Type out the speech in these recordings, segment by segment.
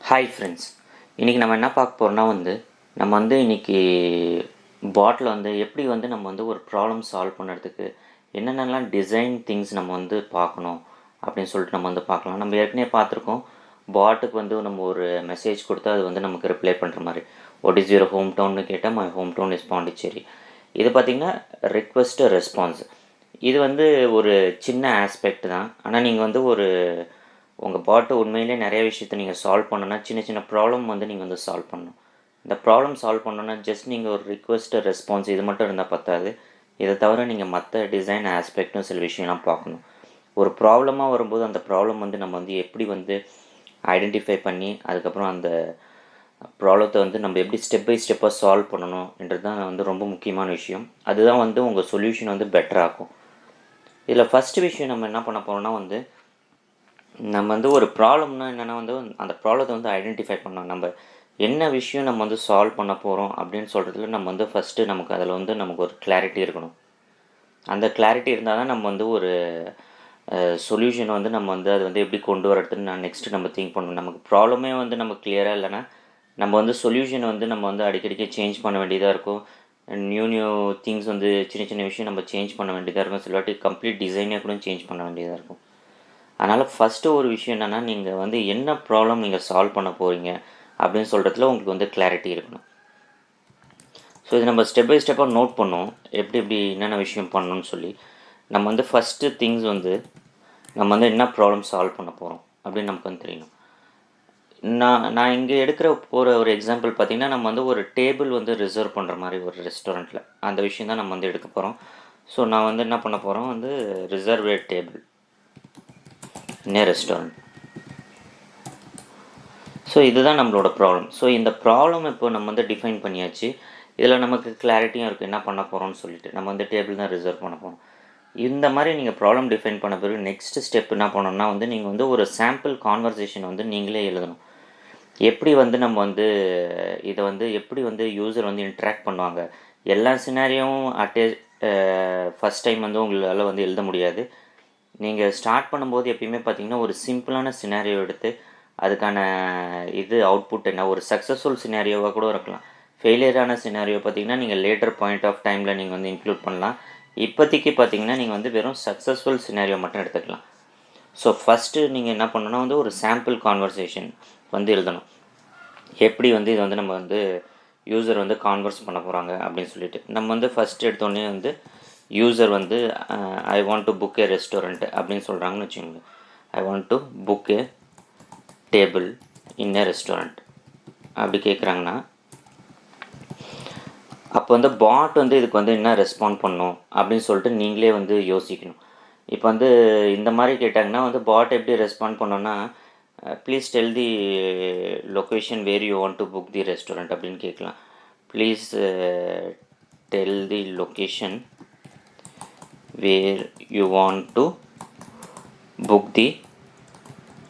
Hi friends, இன்றைக்கி நம்ம என்ன பார்க்க போகிறோம்னா இன்றைக்கி பாட்டில் எப்படி நம்ம ஒரு ப்ராப்ளம் சால்வ் பண்ணுறதுக்கு என்னென்னலாம் டிசைன் திங்ஸ் நம்ம பார்க்கணும் அப்படின்னு சொல்லிட்டு நம்ம பார்க்கலாம். நம்ம ஏற்கனவே பார்த்துருக்கோம், பாட்டுக்கு நம்ம ஒரு மெசேஜ் கொடுத்தா அது நமக்கு ரிப்ளை பண்ணுற மாதிரி. வாட் இஸ் யுவர் ஹோம் டவுன்னு கேட்டால் my home town is Pondicherry. இது பார்த்திங்கன்னா ரிக்வெஸ்ட்டு ரெஸ்பான்ஸ். இது ஒரு சின்ன ஆஸ்பெக்ட் தான். ஆனால் நீங்கள் ஒரு உங்கள் பாட்டு உண்மையிலே நிறைய விஷயத்தை நீங்கள் சால்வ் பண்ணணுன்னா சின்ன சின்ன ப்ராப்ளம் நீங்கள் சால்வ் பண்ணணும். இந்த ப்ராப்ளம் சால்வ் பண்ணணுன்னா ஜஸ்ட் நீங்கள் ஒரு ரிக்வெஸ்ட்டு ரெஸ்பான்ஸ் இது மட்டும் இருந்தால் பத்தாது. இதை தவிர நீங்கள் மற்ற டிசைன் ஆஸ்பெக்ட்டும் சில விஷயம்லாம் பார்க்கணும். ஒரு ப்ராப்ளமாக வரும்போது அந்த ப்ராப்ளம் நம்ம எப்படி ஐடென்டிஃபை பண்ணி அதுக்கப்புறம் அந்த ப்ராப்ளத்தை நம்ம எப்படி ஸ்டெப் பை ஸ்டெப்பாக சால்வ் பண்ணணுன்றது தான் ரொம்ப முக்கியமான விஷயம். அதுதான் உங்கள் சொல்யூஷன் பெட்டராகும். இதில் ஃபஸ்ட்டு விஷயம் நம்ம என்ன பண்ண போகிறோம்னா நம்ம ஒரு ப்ராப்ளம்னா என்னென்னா அந்த ப்ராப்ளத்தை ஐடென்டிஃபை பண்ணணும். நம்ம என்ன விஷயம் நம்ம சால்வ் பண்ண போகிறோம் அப்படின்னு சொல்கிறதுல நம்ம ஃபஸ்ட்டு நமக்கு அதில் நமக்கு ஒரு கிளாரிட்டி இருக்கணும். அந்த கிளாரிட்டி இருந்தால் தான் நம்ம ஒரு சொல்யூஷனை நம்ம அது எப்படி கொண்டு வரதுன்னு நான் நெக்ஸ்ட்டு நம்ம திங்க் பண்ணணும். நமக்கு ப்ராப்ளமே நமக்கு கிளியராக இல்லைன்னா நம்ம சொல்யூஷனை நம்ம அடிக்கடிக்கு சேஞ்ச் பண்ண வேண்டியதாக இருக்கும். நியூ திங்ஸ் சின்ன சின்ன விஷயம் நம்ம சேஞ்ச் பண்ண வேண்டியதாக இருக்கும். சில வாட்டி கம்ப்ளீட் டிசைனே கூட சேஞ்ச் பண்ண வேண்டியதாக இருக்கும். அதனால் ஃபஸ்ட்டு ஒரு விஷயம் என்னென்னா நீங்கள் என்ன ப்ராப்ளம் நீங்கள் சால்வ் பண்ண போகிறீங்க அப்படின்னு சொல்கிறதுல உங்களுக்கு கிளாரிட்டி இருக்கணும். ஸோ இது நம்ம ஸ்டெப் பை ஸ்டெப்பாக நோட் பண்ணோம், எப்படி என்னென்ன விஷயம் பண்ணணும்னு சொல்லி. நம்ம ஃபஸ்ட்டு திங்ஸ் நம்ம என்ன ப்ராப்ளம் சால்வ் பண்ண போகிறோம் அப்படின்னு நமக்கு தெரியணும். நான் இங்கே எடுக்கிற போகிற ஒரு எக்ஸாம்பிள் பார்த்திங்கன்னா நம்ம ஒரு டேபிள் ரிசர்வ் பண்ணுற மாதிரி ஒரு ரெஸ்டாரண்ட்டில் அந்த விஷயம் தான் நம்ம எடுக்க போகிறோம். ஸோ நான் என்ன பண்ண போகிறோம் reserved table in a restaurant. So இதுதான் நம்மளோட ப்ராப்ளம். ஸோ இந்த ப்ராப்ளம் இப்போ நம்ம டிஃபைன் பண்ணியாச்சு. இதில் நமக்கு கிளாரிட்டியும் இருக்குது என்ன பண்ண போகிறோம்னு சொல்லிட்டு. நம்ம டேபிள் தான் ரிசர்வ் பண்ண போகிறோம். இந்த மாதிரி நீங்கள் ப்ராப்ளம் டிஃபைன் பண்ண பிறகு நெக்ஸ்ட் ஸ்டெப் என்ன பண்ணணும்னா நீங்கள் ஒரு சாம்பிள் கான்வர்சேஷன் நீங்களே எழுதணும். எப்படி நம்ம இதை எப்படி யூசர் இன்ட்ராக்ட் பண்ணுவாங்க. எல்லா சினாரியும் ஃபஸ்ட் டைம் உங்களால் எழுத முடியாது. நீங்கள் ஸ்டார்ட் பண்ணும்போது எப்பயுமே பார்த்தீங்கன்னா ஒரு சிம்பிளான சினாரியோ எடுத்து அதுக்கான அவுட்புட் என்ன ஒரு சக்ஸஸ்ஃபுல் சினாரியோவாக கூட இருக்கலாம். ஃபெயிலியரான சினாரியோ பார்த்திங்கன்னா நீங்கள் லேட்டர் பாயிண்ட் ஆஃப் டைமில் நீங்கள் இன்க்ளூட் பண்ணலாம். இப்போதைக்கு பார்த்தீங்கன்னா நீங்கள் வெறும் சக்ஸஸ்ஃபுல் சினாரியோ மட்டும் எடுத்துக்கலாம். ஸோ ஃபஸ்ட்டு நீங்கள் என்ன பண்ணணும்னா ஒரு சாம்பிள் கான்வர்சேஷன் எழுதணும். எப்படி இது நம்ம யூசர் கான்வர்ஸ் பண்ண போகிறாங்க அப்படின்னு சொல்லிட்டு நம்ம ஃபஸ்ட்டு எடுத்தோடனே user I want to book A restaurant அப்படின்னு சொல்கிறாங்கன்னு வச்சுக்கோங்க. ஐ want to book A table in A restaurant அப்படி கேட்குறாங்கன்னா அப்போ பாட் இதுக்கு என்ன ரெஸ்பாண்ட் பண்ணணும் அப்படின்னு சொல்லிட்டு நீங்களே யோசிக்கணும். இப்போ இந்த மாதிரி கேட்டாங்கன்னா பாட் எப்படி ரெஸ்பாண்ட் பண்ணோன்னா please tell the location where you want to book the restaurant அப்படின்னு கேட்கலாம். Please tell the location where you want to book the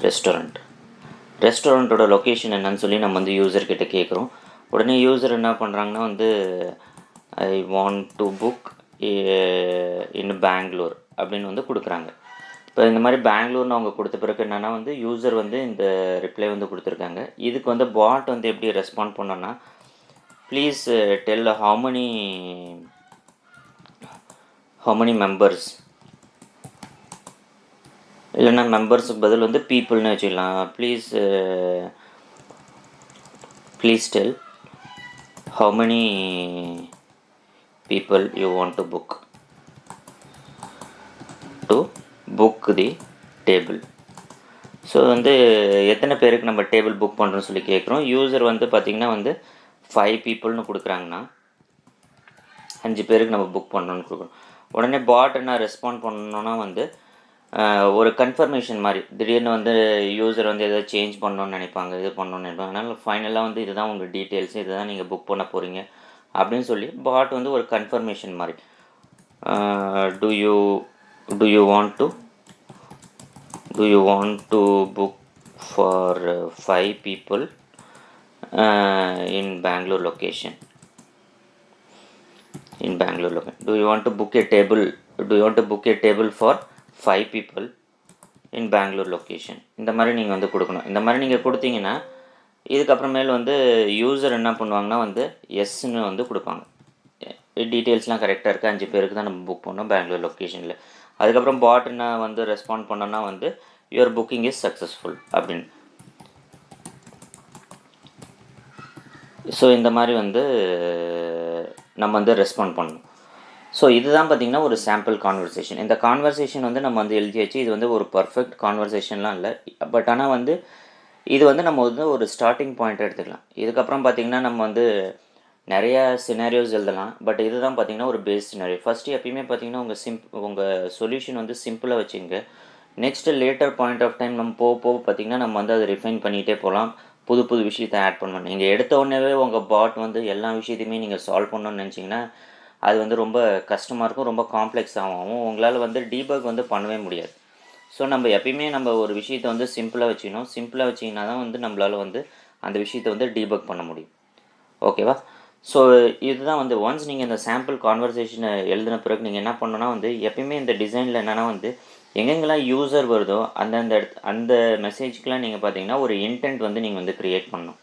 restaurant. ரெஸ்டாரண்ட்டோட லொக்கேஷன் என்னன்னு சொல்லி நம்ம யூசர்கிட்ட கேட்குறோம். உடனே யூசர் என்ன பண்ணுறாங்கன்னா I want to book in Bangalore அப்படின்னு கொடுக்குறாங்க. இப்போ இந்த மாதிரி பெங்களூர்னு அவங்க கொடுத்த பிறகு என்னென்னா யூசர் இந்த ரிப்ளை கொடுத்துருக்காங்க. இதுக்கு பாட் எப்படி ரெஸ்பாண்ட் பண்ணோன்னா please del how many members இல்லைன்னா மெம்பர்ஸுக்கு பதில் பீப்புள்னு வச்சுக்கலாம். Please tell how many people you want to book the table. So எத்தனை பேருக்கு நம்ம டேபிள் புக் பண்ணுறோன்னு சொல்லி கேட்குறோம். யூசர் பார்த்திங்கன்னா 5 peopleன்னு கொடுக்குறாங்கன்னா 5 பேருக்கு நம்ம புக் பண்ணணுன்னு கொடுக்குறோம். உடனே பாட் என்ன ரெஸ்பாண்ட் பண்ணணுன்னா ஒரு கன்ஃபர்மேஷன் மாதிரி திடீர்னு யூசர் எதாவது சேஞ்ச் பண்ணணுன்னு நினைப்பாங்க, இது பண்ணணுன்னு நினைப்பாங்க. அதனால் ஃபைனலாக இதுதான் உங்கள் டீட்டெயில்ஸ், இதுதான் நீங்கள் புக் பண்ண போகிறீங்க அப்படின்னு சொல்லி பாட் ஒரு கன்ஃபர்மேஷன் மாதிரி do you want to book for 5 people in Bangalore location. Do you want to book a table for 5 people in Bangalore location. இந்த மாதிரி நீங்கள் கொடுக்கணும். இந்த மாதிரி நீங்கள் கொடுத்தீங்கன்னா இதுக்கப்புறமேல் வந்து யூசர் என்ன பண்ணுவாங்கன்னா வந்து எஸ்ன்னு வந்து கொடுப்பாங்க. டீட்டெயில்ஸ்லாம் கரெக்டாக இருக்குது, 5 பேருக்கு தான் நம்ம புக் பண்ணோம் பெங்களூர் லொக்கேஷனில். அதுக்கப்புறம் பாட் என்ன வந்து ரெஸ்பாண்ட் பண்ணோன்னா வந்து யுவர் புக்கிங் இஸ் சக்ஸஸ்ஃபுல் அப்படின்னு. ஸோ இந்த மாதிரி வந்து நம்ம வந்து ரெஸ்பாண்ட் பண்ணணும். ஸோ இதுதான் பார்த்திங்கன்னா ஒரு சாம்பிள் கான்வர்சேஷன். இந்த கான்வர்சேஷன் வந்து நம்ம வந்து எழுதி வச்சு, இது வந்து ஒரு பர்ஃபெக்ட் கான்வர்சேஷன்லாம் இல்லை, பட் ஆனால் வந்து இது வந்து நம்ம வந்து ஒரு ஸ்டார்டிங் பாயிண்ட் எடுத்துக்கலாம். இதுக்கப்புறம் பார்த்திங்கன்னா நம்ம வந்து நிறையா சினாரியோஸ் எழுதலாம், பட் இதுதான் பார்த்திங்கன்னா ஒரு பேஸ் சினாரியோ. ஃபஸ்ட்டு எப்பயுமே பார்த்திங்கன்னா உங்கள் சொல்யூஷன் வந்து சிம்பிளாக வச்சுங்க. Next later point of time நம்ம போக போக பார்த்திங்கன்னா நம்ம வந்து அதை ரிஃபைன் பண்ணிகிட்டே போகலாம், புது புது விஷயத்தை ஆட் பண்ணணும். நீங்கள் எடுத்த உடனேவே உங்கள் பாட் வந்து எல்லா விஷயத்தையுமே நீங்கள் சால்வ் பண்ணணும்னு நினச்சிங்கன்னா அது வந்து ரொம்ப கஷ்டமாக இருக்கும், ரொம்ப காம்ப்ளெக்ஸ் ஆகும், உங்களால் வந்து டீபக் வந்து பண்ணவே முடியாது. ஸோ நம்ம எப்பயுமே நம்ம ஒரு விஷயத்தை வந்து சிம்பிளாக வச்சுக்கணும். சிம்பிளாக வச்சிங்கன்னா தான் வந்து நம்மளால் வந்து அந்த விஷயத்தை வந்து டீபக் பண்ண முடியும். ஓகேவா? ஸோ இதுதான் வந்து ஒன்ஸ் நீங்கள் இந்த சாம்பிள் கான்வர்சேஷனை எழுதின பிறகு நீங்கள் என்ன பண்ணணுன்னா வந்து எப்பயுமே இந்த டிசைனில் என்னென்னா வந்து எங்கெங்கெல்லாம் யூசர் வருதோ அந்த மெசேஜ்க்கெலாம் நீங்கள் பார்த்தீங்கன்னா ஒரு இன்டென்ட் வந்து நீங்கள் வந்து க்ரியேட் பண்ணணும்.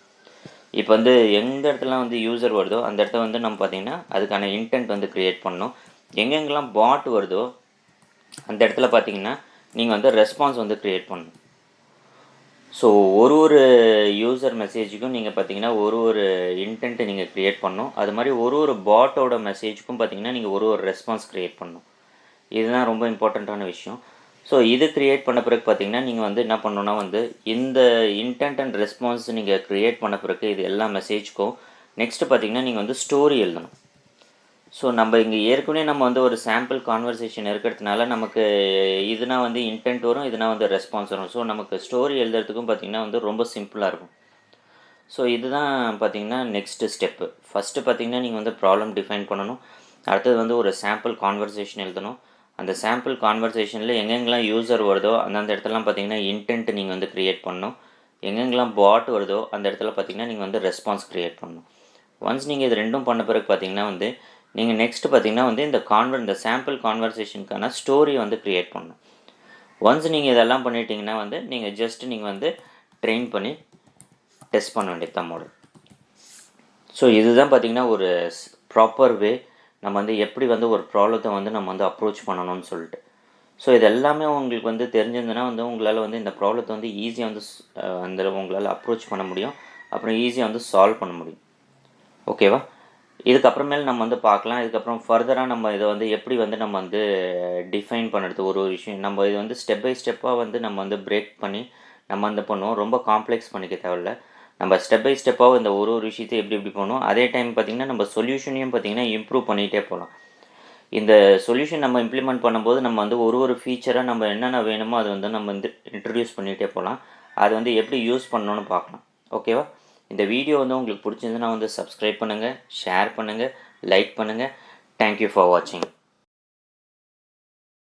இப்போ வந்து எந்த இடத்துலாம் வந்து யூசர் வருதோ அந்த இடத்த வந்து நம்ம பார்த்திங்கன்னா அதுக்கான இன்டென்ட் வந்து க்ரியேட் பண்ணணும். எங்கெங்கெல்லாம் பாட் வருதோ அந்த இடத்துல பார்த்திங்கன்னா நீங்கள் வந்து ரெஸ்பான்ஸ் வந்து க்ரியேட் பண்ணணும். ஸோ ஒரு யூசர் மெசேஜுக்கும் நீங்கள் பார்த்தீங்கன்னா ஒரு இன்டென்ட்டை நீங்கள் க்ரியேட் பண்ணணும். அது மாதிரி ஒரு பாட்டோட மெசேஜுக்கும் பார்த்தீங்கன்னா நீங்கள் ஒரு ரெஸ்பான்ஸ் க்ரியேட் பண்ணணும். இதுதான் ரொம்ப இம்பார்ட்டண்ட்டான விஷயம். ஸோ இது க்ரியேட் பண்ண பிறகு பார்த்தீங்கன்னா நீங்கள் வந்து என்ன பண்ணணுன்னா வந்து இந்த இன்டென்ட் அண்ட் ரெஸ்பான்ஸ் நீங்கள் க்ரியேட் பண்ண பிறகு இது எல்லா மெசேஜ்க்கும் நெக்ஸ்ட்டு பார்த்தீங்கன்னா நீங்கள் வந்து ஸ்டோரி எழுதணும். ஸோ நம்ம இங்கே ஏற்கனவே நம்ம வந்து ஒரு சாம்பிள் கான்வர்சேஷன் இருக்கிறதுனால நமக்கு இதுனா வந்து இன்டென்ட் வரும், இதுனா வந்து ரெஸ்பான்ஸ் வரும். ஸோ நமக்கு ஸ்டோரி எழுதுறதுக்கும் பார்த்திங்கன்னா வந்து ரொம்ப சிம்பிளாக இருக்கும். ஸோ இதுதான் பார்த்திங்கன்னா நெக்ஸ்ட்டு ஸ்டெப்பு. ஃபஸ்ட்டு பார்த்திங்கன்னா நீங்கள் வந்து ப்ராப்ளம் டிஃபைன் பண்ணணும். அடுத்தது வந்து ஒரு சாம்பிள் கான்வர்சேஷன் எழுதணும். அந்த சாம்பிள் கான்வர்சேஷனில் எங்கெங்கெல்லாம் யூசர் வருதோ அந்தந்த இடத்துலலாம் பார்த்திங்கன்னா இன்டென்ட் நீங்கள் வந்து க்ரியேட் பண்ணணும். எங்கெங்கெல்லாம் பாட் வருதோ அந்த இடத்துல பார்த்திங்கன்னா நீங்கள் வந்து ரெஸ்பான்ஸ் க்ரியேட் பண்ணணும். ஒன்ஸ் நீங்கள் இது ரெண்டும் பண்ண பிறகு பார்த்திங்கன்னா வந்து நீங்கள் நெக்ஸ்ட்டு பார்த்திங்கன்னா வந்து இந்த சாம்பிள் கான்வர்சேஷனுக்கான ஸ்டோரி வந்து க்ரியேட் பண்ணணும். ஒன்ஸ் நீங்கள் இதெல்லாம் பண்ணிட்டீங்கன்னா வந்து நீங்கள் வந்து ட்ரெயின் பண்ணி டெஸ்ட் பண்ண வேண்டியது தான் மாடல். ஸோ இதுதான் பார்த்திங்கன்னா ஒரு ப்ராப்பர் வே நம்ம வந்து எப்படி வந்து ஒரு ப்ராப்ளத்தை வந்து நம்ம வந்து அப்ரோச் பண்ணணும்னு சொல்லிட்டு. ஸோ இது எல்லாமே உங்களுக்கு வந்து தெரிஞ்சிருந்ததுன்னா வந்து உங்களால் வந்து இந்த ப்ராப்ளத்தை வந்து ஈஸியாக வந்து உங்களால் அப்ரோச் பண்ண முடியும், அப்புறம் ஈஸியாக வந்து சால்வ் பண்ண முடியும். ஓகேவா? இதுக்கப்புறமேல் நம்ம வந்து பார்க்கலாம். இதுக்கப்புறம் ஃபர்தராக நம்ம இதை வந்து எப்படி வந்து நம்ம வந்து டிஃபைன் பண்ணுறது ஒரு விஷயம். நம்ம இது வந்து ஸ்டெப் பை ஸ்டெப்பாக வந்து நம்ம வந்து பிரேக் பண்ணி நம்ம வந்து பண்ணுவோம். ரொம்ப காம்ப்ளெக்ஸ் பண்ணிக்க தேவையில்ல. நம்ம ஸ்டெப் பை ஸ்டெப்பாக இந்த ஒரு விஷயத்தை எப்படி பண்ணுவோம். அதே டைம் பார்த்திங்கன்னா நம்ம சொல்யூஷனையும் பார்த்திங்கன்னா இம்ப்ரூவ் பண்ணிகிட்டே போகலாம். இந்த சொல்யூஷன் நம்ம இம்ப்ளிமெண்ட் பண்ணும்போது நம்ம வந்து ஒரு ஃபீச்சராக நம்ம என்னென்ன வேணுமோ அதை வந்து நம்ம வந்து இன்ட்ரடியூஸ் பண்ணிகிட்டே போகலாம். அது வந்து எப்படி யூஸ் பண்ணணும்னு பார்க்கலாம். ஓகேவா? இந்த வீடியோ வந்து உங்களுக்கு பிடிச்சிருந்துன்னா வந்து சப்ஸ்கிரைப் பண்ணுங்கள், ஷேர் பண்ணுங்கள், லைக் பண்ணுங்கள். தேங்க்யூ ஃபார் வாட்சிங்.